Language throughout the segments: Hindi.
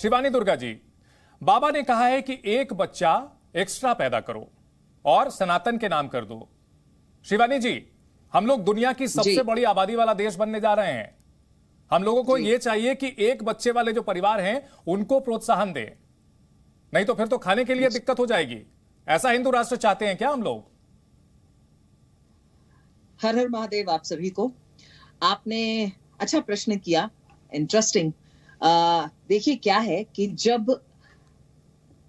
शिवानी दुर्गा जी, बाबा ने कहा है कि एक बच्चा एक्स्ट्रा पैदा करो और सनातन के नाम कर दो। शिवानी जी, हम लोग दुनिया की सबसे बड़ी आबादी वाला देश बनने जा रहे हैं। हम लोगों को यह चाहिए कि एक बच्चे वाले जो परिवार हैं उनको प्रोत्साहन दें, नहीं तो फिर तो खाने के लिए दिक्कत हो जाएगी। ऐसा हिंदू राष्ट्र चाहते हैं क्या हम लोग? हर हर महादेव आप सभी को। आपने अच्छा प्रश्न किया, इंटरेस्टिंग। देखिए क्या है कि जब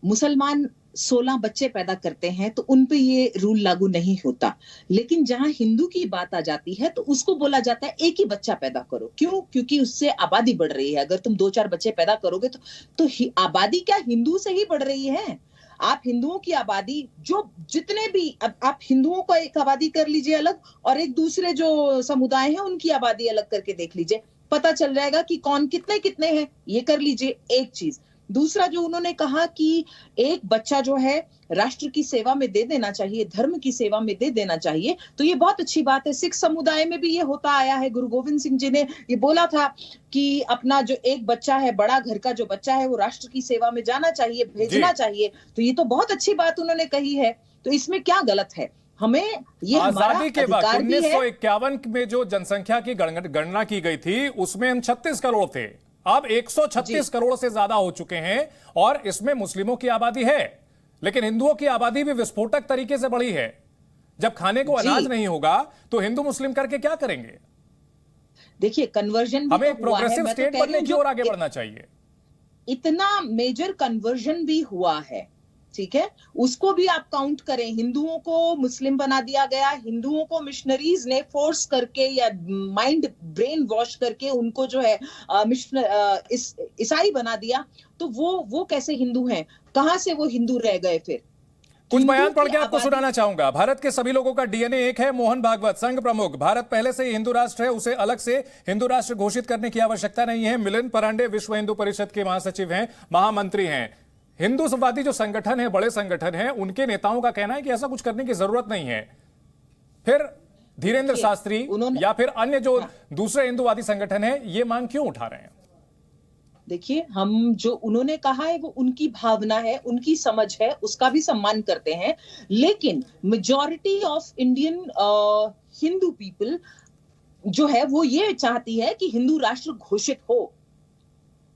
मुसलमान 16 बच्चे पैदा करते हैं तो उन पे ये रूल लागू नहीं होता, लेकिन जहां हिंदू की बात आ जाती है तो उसको बोला जाता है एक ही बच्चा पैदा करो। क्यों? क्योंकि उससे आबादी बढ़ रही है। अगर तुम 2-4 बच्चे पैदा करोगे तो आबादी क्या हिंदू से ही बढ़ रही है। आप हिंदुओं की आबादी जो जितने भी, अब आप हिंदुओं को एक आबादी कर लीजिए अलग और एक दूसरे जो समुदाय हैं उनकी आबादी अलग करके देख लीजिए, पता चल जाएगा कि कौन कितने कितने हैं। ये कर लीजिए, एक चीज। दूसरा जो उन्होंने कहा कि एक बच्चा जो है राष्ट्र की सेवा में दे देना चाहिए, धर्म की सेवा में दे देना चाहिए, तो ये बहुत अच्छी बात है। सिख समुदाय में भी ये होता आया है। गुरु गोविंद सिंह जी ने ये बोला था कि अपना जो एक बच्चा है, बड़ा घर का जो बच्चा है, वो राष्ट्र की सेवा में जाना चाहिए, भेजना चाहिए। तो ये तो बहुत अच्छी बात उन्होंने कही है, तो इसमें क्या गलत है? हमें ये आजादी के बाद 1951 में जो जनसंख्या की गणना की गई थी उसमें हम 36 करोड़ थे। अब 136 करोड़ से ज्यादा हो चुके हैं और इसमें मुस्लिमों की आबादी है, लेकिन हिंदुओं की आबादी भी विस्फोटक तरीके से बढ़ी है। जब खाने को अनाज नहीं होगा तो हिंदू मुस्लिम करके क्या करेंगे? देखिए, कन्वर्जन भी हमें प्रोग्रेसिव स्टेट बनने की ओर आगे बढ़ना चाहिए। इतना मेजर कन्वर्जन भी हुआ है, ठीक है, उसको भी आप काउंट करें। हिंदुओं को मुस्लिम बना दिया गया, हिंदुओं को मिशनरीज ने फोर्स करके या माइंड ब्रेन वॉश करके उनको जो है ईसाई बना दिया। तो वो कैसे हिंदू हैं? कहां से वो हिंदू रह गए? फिर कुछ बयान पढ़ के आपको सुनाना चाहूंगा। भारत के सभी लोगों का डीएनए एक है। मोहन भागवत, संघ प्रमुख। भारत पहले से ही हिंदू राष्ट्र है, उसे अलग से हिंदू राष्ट्र घोषित करने की आवश्यकता नहीं है। मिलिंद परांडे विश्व हिंदू परिषद के महासचिव हैं, महामंत्री हैं। हिंदूवादी जो संगठन है, बड़े संगठन हैं, उनके नेताओं का कहना है कि ऐसा कुछ करने की जरूरत नहीं है। फिर धीरेन्द्र शास्त्री या फिर अन्य जो दूसरे हिंदूवादी संगठन है, ये मांग क्यों उठा रहे हैं? देखिए, हम जो उन्होंने कहा है वो उनकी भावना है, उनकी समझ है, उसका भी सम्मान करते हैं। लेकिन majority of Indian Hindu people जो है वो ये चाहती है कि हिंदू राष्ट्र घोषित हो।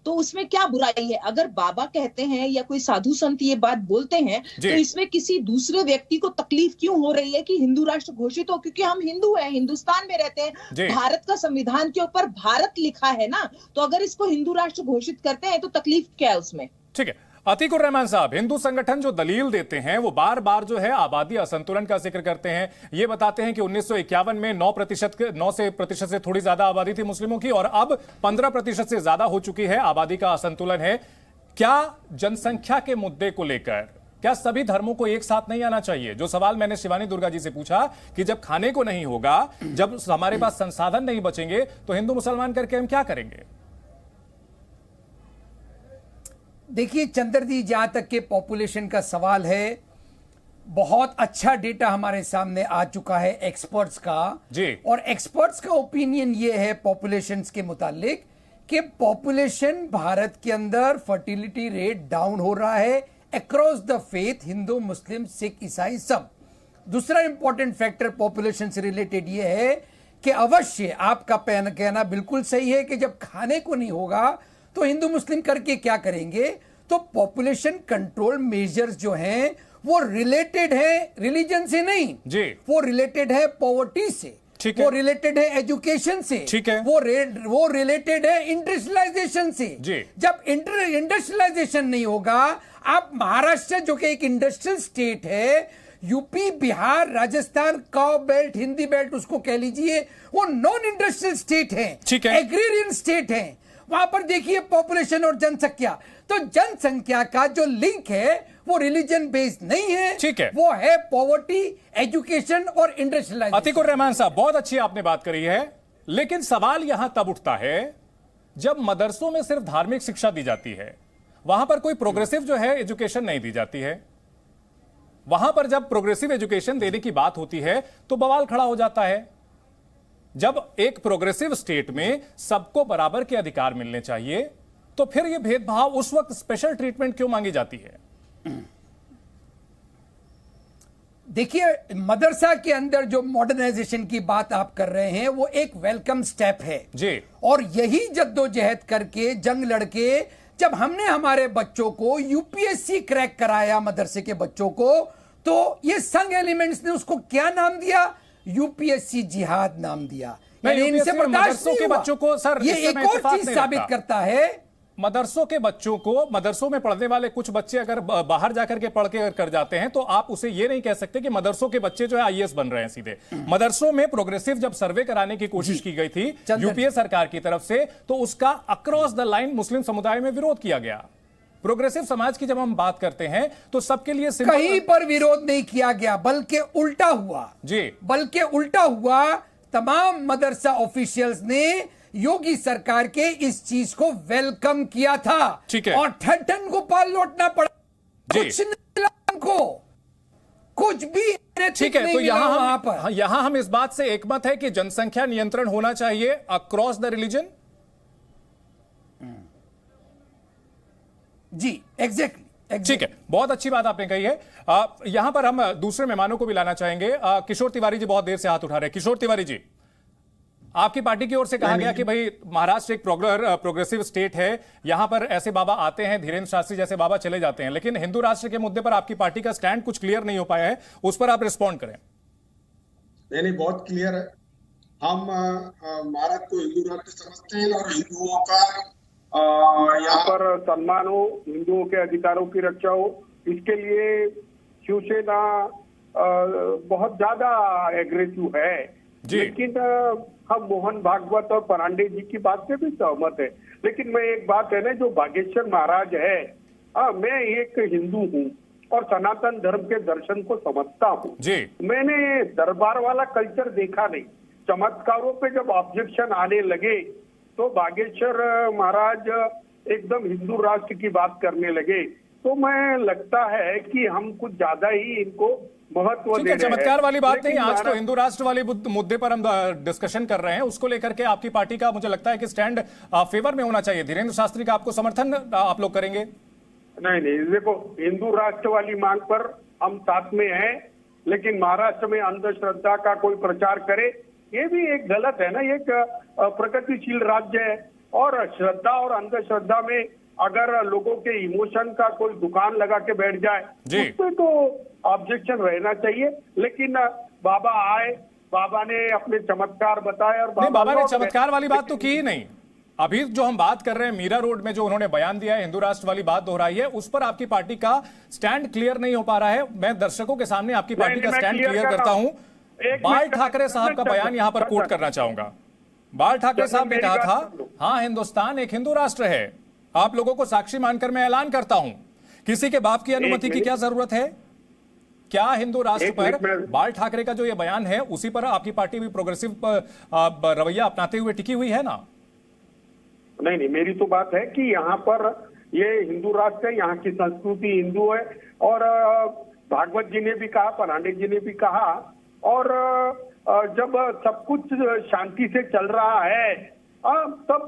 तो उसमें क्या बुराई है? अगर बाबा कहते हैं या कोई साधु संत ये बात बोलते हैं तो इसमें किसी दूसरे व्यक्ति को तकलीफ क्यों हो रही है कि हिंदू राष्ट्र घोषित हो? क्योंकि हम हिंदू हैं, हिंदुस्तान में रहते हैं, भारत का संविधान के ऊपर भारत लिखा है ना, तो अगर इसको हिंदू राष्ट्र घोषित करते हैं तो तकलीफ क्या है उसमें? ठीक है। अतीकुर रहमान साहब, हिंदू संगठन जो दलील देते हैं वो बार बार जो है आबादी असंतुलन का जिक्र करते हैं। ये बताते हैं कि 1951 में 9% से थोड़ी ज्यादा आबादी थी मुस्लिमों की और अब 15% से ज्यादा हो चुकी है। आबादी का असंतुलन है। क्या जनसंख्या के मुद्दे को लेकर क्या सभी धर्मों को एक साथ नहीं आना चाहिए? जो सवाल मैंने शिवानी दुर्गा जी से पूछा कि जब खाने को नहीं होगा, जब हमारे पास संसाधन नहीं बचेंगे तो हिंदू मुसलमान करके हम क्या करेंगे? देखिए चंद्र जी, जहां तक के पॉपुलेशन का सवाल है, बहुत अच्छा डेटा हमारे सामने आ चुका है एक्सपर्ट्स का जी। और एक्सपर्ट्स का ओपिनियन ये है पॉपुलेशन के मुतालिक कि पॉपुलेशन भारत के अंदर फर्टिलिटी रेट डाउन हो रहा है अक्रॉस द फेथ, हिंदू, मुस्लिम, सिख, ईसाई सब। दूसरा इंपॉर्टेंट फैक्टर पॉपुलेशन से रिलेटेड ये है कि अवश्य आपका कहना बिल्कुल सही है कि जब खाने को नहीं होगा तो हिंदू मुस्लिम करके क्या करेंगे? तो पॉपुलेशन कंट्रोल मेजर्स जो हैं वो रिलेटेड है रिलीजन से नहीं जी, वो रिलेटेड है पॉवर्टी से, वो रिलेटेड है एजुकेशन से, ठीक है, वो रिलेटेड है इंडस्ट्रियलाइजेशन से जी। जब इंडस्ट्रियलाइजेशन नहीं होगा, आप महाराष्ट्र जो कि एक इंडस्ट्रियल स्टेट है, UP, Bihar, Rajasthan, cow belt, Hindi belt उसको कह लीजिए, वो नॉन इंडस्ट्रियल स्टेट है, एग्रीरियन स्टेट है। वहां पर देखिए पॉपुलेशन और जनसंख्या, तो जनसंख्या का जो लिंक है वो रिलीजन बेस्ड नहीं है, ठीक है, वो है पॉवर्टी, एजुकेशन और इंडस्ट्रियलाइजेशन। अतीकुर रहमान साहब, बहुत अच्छी आपने बात करी है, लेकिन सवाल यहां तब उठता है जब मदरसों में सिर्फ धार्मिक शिक्षा दी जाती है, वहां पर कोई प्रोग्रेसिव जो है एजुकेशन नहीं दी जाती है। वहां पर जब प्रोग्रेसिव एजुकेशन देने की बात होती है तो बवाल खड़ा हो जाता है। जब एक प्रोग्रेसिव स्टेट में सबको बराबर के अधिकार मिलने चाहिए तो फिर ये भेदभाव उस वक्त स्पेशल ट्रीटमेंट क्यों मांगी जाती है? देखिए, मदरसा के अंदर जो मॉडर्नाइजेशन की बात आप कर रहे हैं वो एक वेलकम स्टेप है जी। और यही जद्दोजहद करके जंग लड़के जब हमने हमारे बच्चों को यूपीएससी क्रैक कराया, मदरसे के बच्चों को, तो ये संघ एलिमेंट्स ने उसको क्या नाम दिया? यूपीएससी जिहाद नाम दिया। यानी इनसे बर्दाश्त नहीं के हुआ। बच्चों को सर, ये एक और चीज साबित करता है, मदरसों के बच्चों को, मदरसों में पढ़ने वाले कुछ बच्चे अगर बाहर जाकर के पढ़ के कर जाते हैं तो आप उसे ये नहीं कह सकते कि मदरसों के बच्चे जो है आईएएस बन रहे हैं सीधे। मदरसों में प्रोग्रेसिव जब सर्वे कराने की कोशिश की गई थी यूपीए सरकार की तरफ से, तो उसका अक्रॉस द लाइन मुस्लिम समुदाय में विरोध किया गया। प्रोग्रेसिव समाज की जब हम बात करते हैं तो सबके लिए कहीं पर विरोध नहीं किया गया, बल्कि उल्टा हुआ जी, बल्कि उल्टा हुआ। तमाम मदरसा ऑफिशियल्स ने योगी सरकार के इस चीज को वेलकम किया था। ठीक है। और ठन गोपाल लौटना पड़ा, कुछ नहीं मिला उनको, कुछ भी ठीक है। तो यहां हम इस बात से एकमत है कि जनसंख्या नियंत्रण होना चाहिए अक्रॉस द रिलीजन। जी, एग्जैक्टली। ठीक है, बहुत अच्छी बात आपने कही है। यहां पर हम दूसरे मेहमानों को भी लाना चाहेंगे। किशोर तिवारी जी बहुत देर से हाथ उठा रहे हैं। किशोर तिवारी जी, आपकी पार्टी की ओर से कहा गया कि भाई महाराष्ट्र एक प्रोग्रेसिव स्टेट है, यहां पर ऐसे बाबा आते हैं, धीरेन्द्र शास्त्री जैसे बाबा चले जाते हैं, लेकिन हिंदू राष्ट्र के मुद्दे पर आपकी पार्टी का स्टैंड कुछ क्लियर नहीं हो पाया है, उस पर आप रिस्पॉन्ड करें। नहीं, बहुत क्लियर है। हम भारत को हिंदू राष्ट्र समझते हैं और हिंदुओं का यहाँ पर सम्मान हो, हिंदुओं के अधिकारों की रक्षा हो, इसके लिए शिवसेना बहुत ज्यादा एग्रेसिव है। लेकिन हम मोहन भागवत और परांडे जी की बात से भी सहमत है। लेकिन मैं एक बात है ना, जो बागेश्वर महाराज है, मैं एक हिंदू हूँ और सनातन धर्म के दर्शन को समझता हूँ। मैंने दरबार वाला कल्चर देखा नहीं। चमत्कारों पे जब ऑब्जेक्शन आने लगे तो बागेश्वर महाराज एकदम हिंदू राष्ट्र की बात करने लगे, तो मैं लगता है कि हम कुछ ज्यादा ही इनको महत्व दे रहे हैं। चमत्कार वाली बात नहीं, आज तो हिंदू राष्ट्र वाले मुद्दे पर हम डिस्कशन कर रहे हैं, उसको लेकर के आपकी पार्टी का मुझे लगता है कि स्टैंड फेवर में होना चाहिए। धीरेन्द्र शास्त्री का आपको समर्थन आप लोग करेंगे? नहीं, देखो, हिंदू राष्ट्र वाली मांग पर हम साथ में हैं, लेकिन महाराष्ट्र में अंधश्रद्धा का कोई प्रचार करे, ये भी एक गलत है ना। एक प्रगतिशील राज्य है और श्रद्धा और अंधश्रद्धा में अगर लोगों के इमोशन का कोई दुकान लगा के बैठ जाए उस पे तो ऑब्जेक्शन रहना चाहिए। लेकिन बाबा आए, बाबा ने अपने चमत्कार बताए और बाबा ने चमत्कार वाली बात तो की ही नहीं। अभी जो हम बात कर रहे हैं मीरा रोड में जो उन्होंने बयान दिया है, हिंदू राष्ट्र वाली बात दोहराई है, उस पर आपकी पार्टी का स्टैंड क्लियर नहीं हो पा रहा है। मैं दर्शकों के सामने आपकी पार्टी का स्टैंड क्लियर करता हूं। बाल ठाकरे साहब का बयान यहां पर कोट करना चाहूंगा। बाल ठाकरे साहब ने कहा था, हाँ, हिंदुस्तान एक हिंदू राष्ट्र है, आप लोगों को साक्षी मानकर मैं ऐलान करता हूं, किसी के बाप की अनुमति की क्या जरूरत है? क्या हिंदू राष्ट्र पर बाल ठाकरे का जो ये बयान है उसी पर आपकी पार्टी भी प्रोग्रेसिव रवैया अपनाते हुए टिकी हुई है ना? नहीं, मेरी तो बात है कि यहाँ पर ये हिंदू राष्ट्र है, यहाँ की संस्कृति हिंदू है और भागवत जी ने भी कहा, परांडे जी ने भी कहा, और जब सब कुछ शांति से चल रहा है तब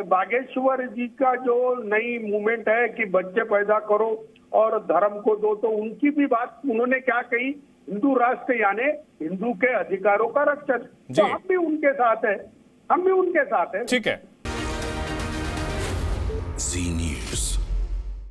बागेश्वर जी का जो नई मूवमेंट है कि बच्चे पैदा करो और धर्म को दो, तो उनकी भी बात उन्होंने क्या कही, हिंदू राष्ट्र यानी हिंदू के अधिकारों का रक्षक। तो हम भी उनके साथ है, हम भी उनके साथ है। ठीक है। जी न्यूज़।